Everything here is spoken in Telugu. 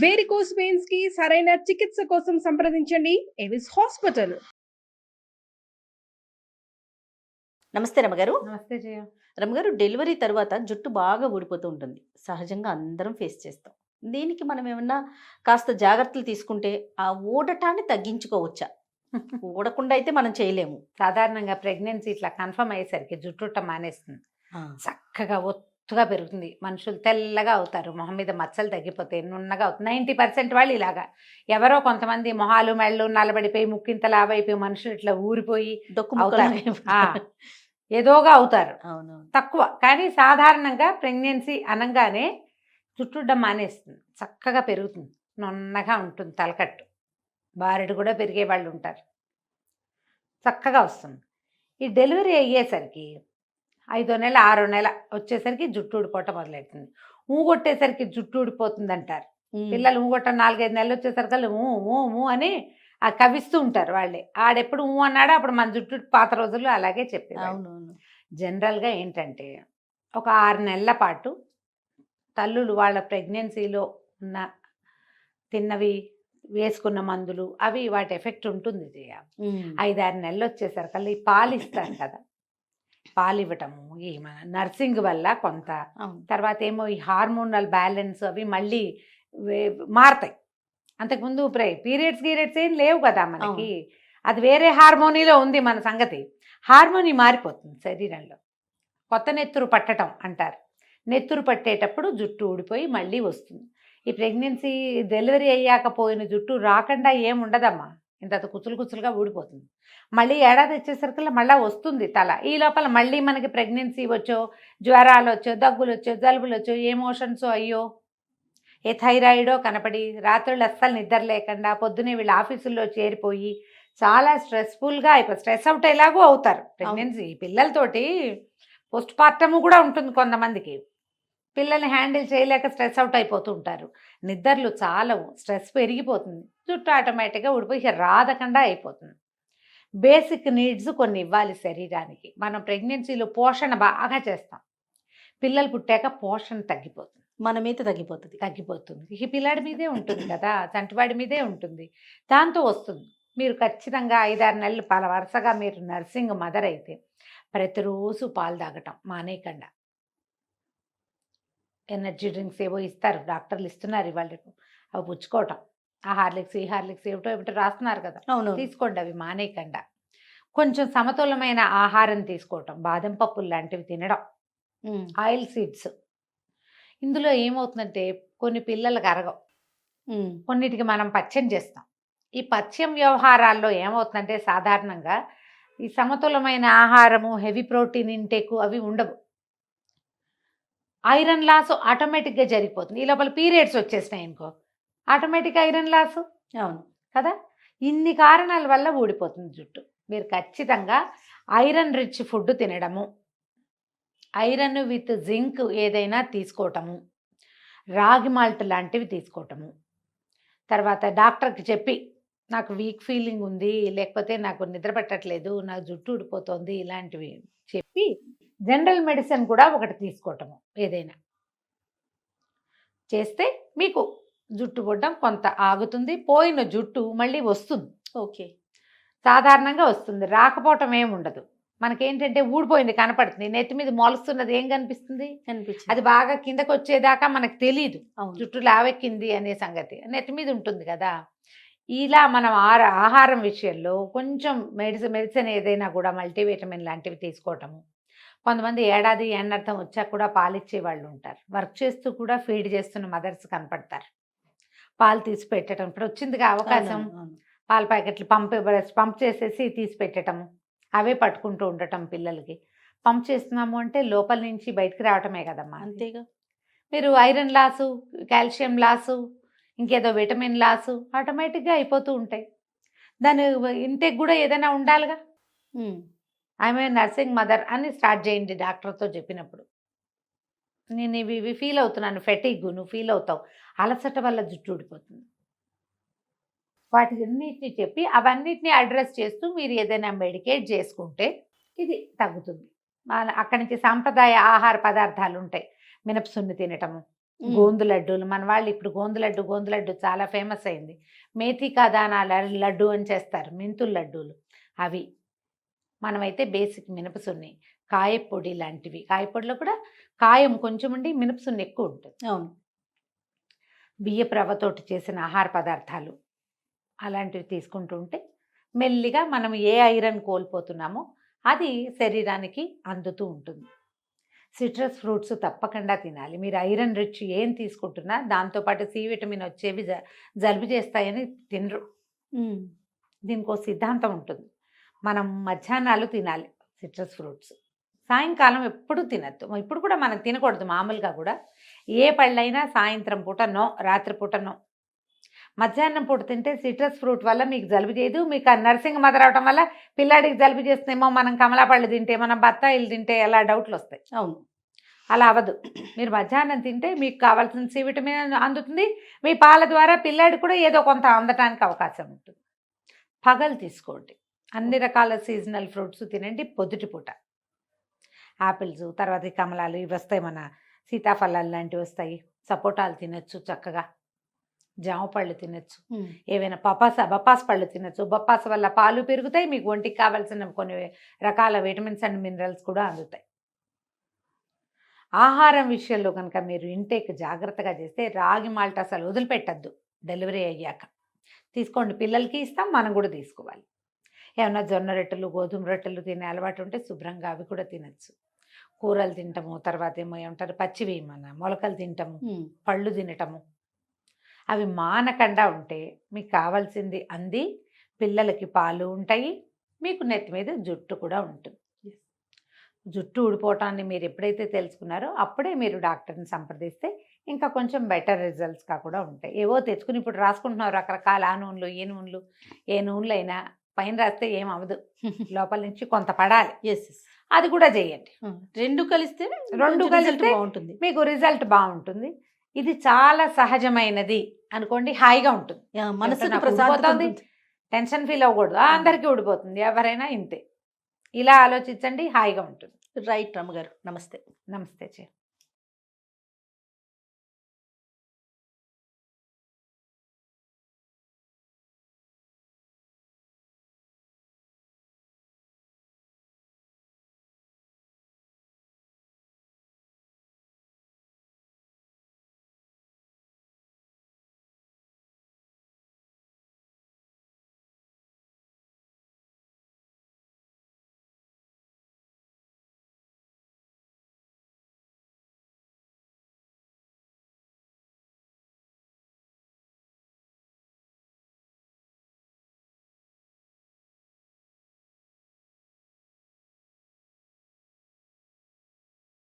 వేరికోస్ వెయిన్స్ కి సరైన చికిత్స కోసం సంప్రదించండి ఎవిస్ హాస్పిటల్. నమస్తే రమగారు. నమస్తే జయ. రమగారు, డెలివరీ తర్వాత జుట్టు బాగా ఊడిపోతూ ఉంటుంది. సహజంగా అందరం ఫేస్ చేస్తాం. దీనికి మనం ఏమన్నా కాస్త జాగ్రత్తలు తీసుకుంటే ఆ ఊడటాన్ని తగ్గించుకోవచ్చా? ఊడకుండా అయితే మనం చేయలేము. సాధారణంగా ప్రెగ్నెన్సీ ఇట్లా కన్ఫర్మ్ అయ్యేసరికి జుట్టుట మానేస్తుంది. చక్కగా ఒత్తుగా పెరుగుతుంది. మనుషులు తెల్లగా అవుతారు. మొహం మీద మచ్చలు తగ్గిపోతాయి. నున్నగా అవుతుంది. 90% వాళ్ళు ఇలాగా. ఎవరో కొంతమంది మొహాలు మెళ్ళు నల్లబడిపోయి ముక్కింత లావైపోయి మనుషులు ఇట్లా ఊరిపోయి ఏదోగా అవుతారు. తక్కువ. కానీ సాధారణంగా ప్రెగ్నెన్సీ అనగానే జుట్టుడ్డం మానేస్తుంది. చక్కగా పెరుగుతుంది. నున్నగా ఉంటుంది. తలకట్టు బారెడు కూడా పెరిగే వాళ్ళు ఉంటారు. చక్కగా వస్తుంది. ఈ డెలివరీ అయ్యేసరికి 5వ నెల 6వ నెల వచ్చేసరికి జుట్టు ఊడిపోవటం మొదలవుతుంది. ఊగొట్టేసరికి జుట్టు ఊడిపోతుంది అంటారు. పిల్లలు ఊగొట్టం 4-5 నెలలు వచ్చేసరికి ఊ అని కవిస్తూ ఉంటారు వాళ్ళే. ఆడెప్పుడు ఊ అన్నాడో అప్పుడు మన జుట్టు పాత రోజుల్లో అలాగే చెప్పేవాళ్ళు. జనరల్గా ఏంటంటే ఒక 6 నెలల పాటు తల్లులు వాళ్ళ ప్రెగ్నెన్సీలో ఉన్న తిన్నవి వేసుకున్న మందులు అవి వాటి ఎఫెక్ట్ ఉంటుంది. 5-6 నెలలు వచ్చేసరికి ఈ పాలు ఇస్తారు కదా, పాలు ఇవ్వటము ఈ మన నర్సింగ్ వల్ల కొంత, తర్వాత ఏమో ఈ హార్మోనల్ బ్యాలెన్స్ అవి మళ్ళీ మారతాయి. అంతకుముందు పీరియడ్స్ ఏం లేవు కదా మనకి. అది వేరే హార్మోనీలో ఉంది మన సంగతి. హార్మోనీ మారిపోతుంది శరీరంలో. కొత్త నెత్తురు పట్టడం అంటారు. నెత్తురు పట్టేటప్పుడు జుట్టు ఊడిపోయి మళ్ళీ వస్తుంది. ఈ ప్రెగ్నెన్సీ డెలివరీ అయ్యాక పోయిన జుట్టు రాకుండా ఏముండదమ్మా. ఇంత కుచులుగా ఊడిపోతుంది. మళ్ళీ ఏడాది వచ్చేసరికి మళ్ళీ వస్తుంది తల. ఈ లోపల మళ్ళీ మనకి ప్రెగ్నెన్సీ వచ్చో, జ్వరాలు వచ్చో, దగ్గులు వచ్చో, జలుబులు వచ్చో, ఏ మోషన్స్ అయ్యో, ఏ థైరాయిడో కనపడి రాత్రులు అస్సలు నిద్ర లేకుండా పొద్దునే వీళ్ళు ఆఫీసుల్లో చేరిపోయి చాలా స్ట్రెస్ఫుల్గా అయిపోయి స్ట్రెస్ అవుట్ ఎలాగో అవుతారు. ప్రెగ్నెన్సీ పిల్లలతోటి పోస్ట్ పార్టము కూడా ఉంటుంది. కొంతమందికి పిల్లల్ని హ్యాండిల్ చేయలేక స్ట్రెస్ అవుట్ అయిపోతూ ఉంటారు. నిద్రలు చాలవు, స్ట్రెస్ పెరిగిపోతుంది, జుట్టు ఆటోమేటిక్గా ఊడిపోయి రాదకుండా అయిపోతుంది. బేసిక్ నీడ్స్ కొన్ని ఇవ్వాలి శరీరానికి. మనం ప్రెగ్నెన్సీలో పోషణ బాగా చేస్తాం. పిల్లలు పుట్టాక పోషణ తగ్గిపోతుంది. మన మీద తగ్గిపోతుంది. ఈ పిల్లాడి మీదే ఉంటుంది కదా, చంటివాడి మీదే ఉంటుంది. దాంతో వస్తుంది. మీరు ఖచ్చితంగా 5-6 నెలలు వరుసగా మీరు నర్సింగ్ మదర్ అయితే ప్రతిరోజు పాలు తాగటం మానేయకుండా. ఎనర్జీ డ్రింక్స్ ఏవో ఇస్తారు, డాక్టర్లు ఇస్తున్నారు ఇవాళ, అవి పుచ్చుకోవటం. ఆ హార్లిక్స్ ఈ హార్లిక్స్ ఏమిటో రాస్తున్నారు కదా, తీసుకోండి. అవి మానేయకుండా కొంచెం సమతులమైన ఆహారం తీసుకోవటం. బాదం పప్పులు లాంటివి తినడం, ఆయిల్ సీడ్స్. ఇందులో ఏమవుతుందంటే కొన్ని పిల్లలకు అరగవు, కొన్నిటికి మనం పథ్యం చేస్తాం. ఈ పథ్యం వ్యవహారాల్లో ఏమవుతుందంటే సాధారణంగా ఈ సమతులమైన ఆహారము, హెవీ ప్రోటీన్ ఇంటేకు అవి ఉండవు. ఐరన్ లాస్ ఆటోమేటిక్గా జరిగిపోతుంది. ఈ లోపల పీరియడ్స్ వచ్చేసినాయి అనుకో, ఆటోమేటిక్ ఐరన్ లాస్. అవును కదా. ఇన్ని కారణాల వల్ల ఊడిపోతుంది జుట్టు. మీరు ఖచ్చితంగా ఐరన్ రిచ్ ఫుడ్ తినడము, ఐరన్ విత్ జింక్ ఏదైనా తీసుకోవటము, రాగి మాల్ట్ లాంటివి తీసుకోవటము, తర్వాత డాక్టర్కి చెప్పి నాకు వీక్ ఫీలింగ్ ఉంది, లేకపోతే నాకు నిద్ర పట్టట్లేదు, నాకు జుట్టు ఊడిపోతుంది, ఇలాంటివి చెప్పి జనరల్ మెడిసిన్ కూడా ఒకటి తీసుకోవటము ఏదైనా చేస్తే మీకు జుట్టు పుట్టడం కొంత ఆగుతుంది. పోయిన జుట్టు మళ్ళీ వస్తుంది. ఓకే, సాధారణంగా వస్తుంది. రాకపోవటం ఏముండదు. మనకేంటంటే ఊడిపోయింది కనపడుతుంది, నెత్తి మీద మొలుస్తున్నది ఏం కనిపిస్తుంది, అది బాగా కిందకు వచ్చేదాకా మనకు తెలియదు జుట్టు లావెక్కింది అనే సంగతి. నెత్తి మీద ఉంటుంది కదా. ఇలా మనం ఆహారం విషయంలో కొంచెం మెడిసిన్ ఏదైనా కూడా మల్టీవిటమిన్ లాంటివి తీసుకోవటము. కొంతమంది ఏడాది ఎన్నర్థం వచ్చాక కూడా పాలిచ్చే వాళ్ళు ఉంటారు. వర్క్ చేస్తూ కూడా ఫీడ్ చేస్తున్న మదర్స్ కనపడతారు. పాలు తీసి పెట్టడం. ఇప్పుడు వచ్చిందిగా అవకాశం, పాల ప్యాకెట్లు పంప్ చేసేసి తీసి పెట్టడము, అవే పట్టుకుంటూ ఉండటం. పిల్లలకి పంప్ చేస్తున్నాము అంటే లోపల నుంచి బయటకు రావటమే కదమ్మా. అంతేగా. మీరు ఐరన్ లాసు, కాల్షియం లాసు, ఇంకేదో విటమిన్ లాసు ఆటోమేటిక్గా అయిపోతూ ఉంటాయి. దాని ఇంటేక్ కూడా ఏదైనా ఉండాలిగా. ఆమె నర్సింగ్ మదర్ అని స్టార్ట్ చేయండి డాక్టర్తో చెప్పినప్పుడు. నేను ఇవి ఫీల్ అవుతున్నాను, ఫెటిగ్, నువ్వు ఫీల్ అవుతావు, అలసట వల్ల జుట్టు ఊడిపోతుంది. వాటిన్నిటిని చెప్పి అవన్నిటిని అడ్రస్ చేస్తూ మీరు ఏదైనా మెడికేట్ చేసుకుంటే ఇది తగ్గుతుంది. అక్కడి నుంచి సాంప్రదాయ ఆహార పదార్థాలు ఉంటాయి. మినపసున్ను తినటము, గోందు లడ్డూలు మన వాళ్ళు ఇప్పుడు గోందు లడ్డు చాలా ఫేమస్ అయింది. మేథికా దానాల లడ్డు అని చేస్తారు, మెంతుల లడ్డూలు అవి. మనమైతే బేసిక్ మినపసున్ని, కాయపొడి లాంటివి. కాయపొడిలో కూడా కాయం కొంచెం ఉండి మినపసున్ని ఎక్కువ ఉంటుంది. అవును. బియ్యపు రవ్వతోటి చేసిన ఆహార పదార్థాలు అలాంటివి తీసుకుంటూ ఉంటే మెల్లిగా మనం ఏ ఐరన్ కోల్పోతున్నామో అది శరీరానికి అందుతూ ఉంటుంది. సిట్రస్ ఫ్రూట్స్ తప్పకుండా తినాలి. మీరు ఐరన్ రిచ్ ఏం తీసుకుంటున్నా దాంతోపాటు సి విటమిన్ వచ్చేవి జలుబు చేస్తాయని తినరు. దీనికి ఒక సిద్ధాంతం ఉంటుంది. మనం మధ్యాహ్నాలు తినాలి సిట్రస్ ఫ్రూట్స్, సాయంకాలం ఎప్పుడు తినద్దు. ఇప్పుడు కూడా మనం తినకూడదు. మామూలుగా కూడా ఏ పళ్ళైనా సాయంత్రం పూట నో, రాత్రిపూట నో. మధ్యాహ్నం పూట తింటే సిట్రస్ ఫ్రూట్ వల్ల మీకు జలుబు చేయదు. మీకు నర్సింగ్ మదర్ అవటం వల్ల పిల్లాడికి జలుబు చేస్తుందేమో, మనం కమలా పళ్ళు తింటే, మనం బత్తాయిలు తింటే ఎలా డౌట్లు వస్తాయి. అవును. అలా అవ్వదు. మీరు మధ్యాహ్నం తింటే మీకు కావాల్సిన సి విటమిన్ అందుతుంది. మీ పాల ద్వారా పిల్లాడికి కూడా ఏదో కొంత అందటానికి అవకాశం ఉంటుంది. పగలు తీసుకోండి. అన్ని రకాల సీజనల్ ఫ్రూట్స్ తినండి పొద్దుటిపూట. యాపిల్స్, తర్వాత ఈ కమలాలు ఇవి వస్తాయి, మన సీతాఫలాలు లాంటివి వస్తాయి. సపోటాలు తినచ్చు చక్కగా, జామ పళ్ళు తినచ్చు, ఏవైనా బపాస పళ్ళు తినచ్చు. బొప్పాస వల్ల పాలు పెరుగుతాయి, మీకు ఒంటికి కావాల్సిన కొన్ని రకాల విటమిన్స్ అండ్ మినరల్స్ కూడా అందుతాయి. ఆహారం విషయంలో కనుక మీరు ఇంటేక్ జాగ్రత్తగా చేస్తే రాగి మాల్ట్ అసలు వదిలిపెట్టద్దు. డెలివరీ అయ్యాక తీసుకోండి, పిల్లలకి ఇస్తాం, మనం కూడా తీసుకోవాలి. ఏమన్నా జొన్న రొట్టెలు, గోధుమ రొట్టెలు తినే అలవాటు ఉంటే శుభ్రంగా అవి కూడా తినచ్చు. కూరలు తింటాము, తర్వాత ఏమంటారు పచ్చివి మన మొలకలు తింటాము, పళ్ళు తినటము, అవి మానకుండా ఉంటే మీకు కావాల్సింది అంది. పిల్లలకి పాలు ఉంటాయి, మీకు నెత్తి మీద జుట్టు కూడా ఉంటుంది. జుట్టు ఊడిపోవటాన్ని మీరు ఎప్పుడైతే తెలుసుకున్నారో అప్పుడే మీరు డాక్టర్ని సంప్రదిస్తే ఇంకా కొంచెం బెటర్ రిజల్ట్స్గా కూడా ఉంటాయి. ఏవో తెచ్చుకుని ఇప్పుడు రాసుకుంటున్నారు రకరకాల ఆ నూనెలు, ఏ నూనెలు, ఏ నూనెలు అయినా పైన రాస్తే ఏం అవ్వదు, లోపల నుంచి కొంత పడాలి. అది కూడా చేయండి. రెండు కలిస్తే బాగుంటుంది, మీకు రిజల్ట్ బాగుంటుంది. ఇది చాలా సహజమైనది అనుకోండి, హాయిగా ఉంటుంది. మనసుకు ప్రశాంతత, టెన్షన్ ఫీల్ అవ్వకూడదు. అందరికీ ఊడిపోతుంది, ఎవరైనా ఇంతే. ఇలా ఆలోచించండి, హాయిగా ఉంటుంది. రైట్ రమ్మగారు, నమస్తే. నమస్తే చే.